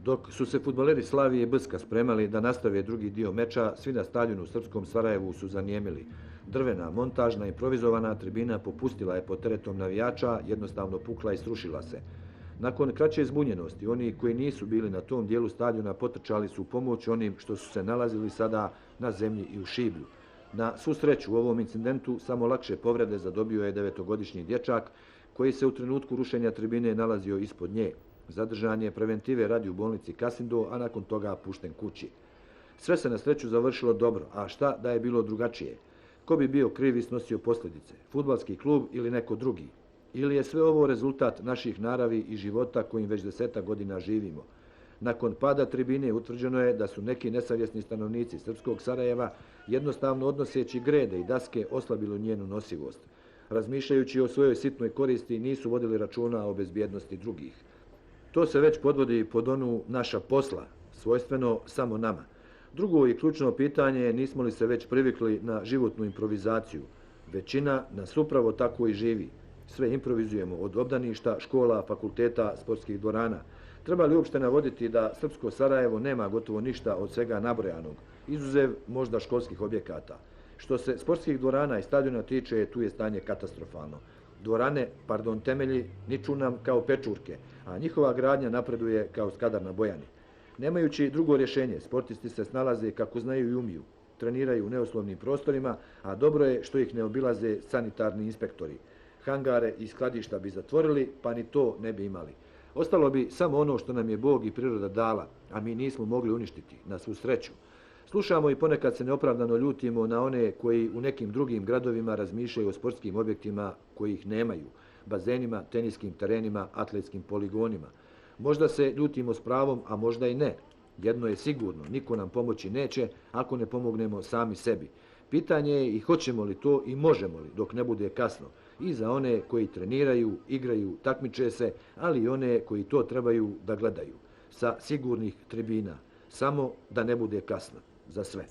Dok su se fudbaleri Slavije i Brska spremali da nastave drugi dio meča, svi na stadionu u srpskom Sarajevu su zanijemili. Drvena, montažna, improvizovana tribina popustila je pod teretom navijača, jednostavno pukla i srušila se. Nakon kraće zbunjenosti, oni koji nisu bili na tom dijelu stadiona potrčali su u pomoć onim što su se nalazili sada na zemlji i u šiblju. Na svu sreću u ovom incidentu samo lakše povrede zadobio je 9-godišnji dječak koji se u trenutku rušenja tribine nalazio ispod nje. Zadržan je preventive radi u bolnici Kasindo, a nakon toga pušten kući. Sve se na sreću završilo dobro, a šta da je bilo drugačije? Ko bi bio kriv i snosio posljedice? Fudbalski klub ili neko drugi? Ili je sve ovo rezultat naših naravi i života kojim već 10 godina živimo? Nakon pada tribine utvrđeno je da su neki nesavjesni stanovnici srpskog Sarajeva jednostavno odnoseći grede i daske oslabilo njenu nosivost. Razmišljajući o svojoj sitnoj koristi nisu vodili računa o bezbjednosti drugih. To se već podvodi pod onu naša posla, svojstveno samo nama. Drugo i ključno pitanje je nismo li se već privikli na životnu improvizaciju. Većina nas upravo tako i živi. Sve improvizujemo od obdaništa, škola, fakulteta, sportskih dvorana. Treba li uopšte navoditi da srpsko Sarajevo nema gotovo ništa od svega nabrojanog, izuzev možda školskih objekata. Što se sportskih dvorana i stadiona tiče, tu je stanje katastrofalno. Dvorane, temelji, niču nam kao pečurke, a njihova gradnja napreduje kao Skadar na Bojani. Nemajući drugo rješenje, sportisti se snalaze kako znaju i umiju. Treniraju u neuslovnim prostorima, a dobro je što ih ne obilaze sanitarni inspektori. Hangare i skladišta bi zatvorili, pa ni to ne bi imali. Ostalo bi samo ono što nam je Bog i priroda dala, a mi nismo mogli uništiti, na svu sreću. Slušamo i ponekad se neopravdano ljutimo na one koji u nekim drugim gradovima razmišljaju o sportskim objektima kojih nemaju, bazenima, teniskim terenima, atletskim poligonima. Možda se ljutimo s pravom, a možda i ne. Jedno je sigurno, niko nam pomoći neće ako ne pomognemo sami sebi. Pitanje je i hoćemo li to i možemo li dok ne bude kasno. I za one koji treniraju, igraju, takmiče se, ali i one koji to trebaju da gledaju. Sa sigurnih tribina. Samo da ne bude kasno. Za sve.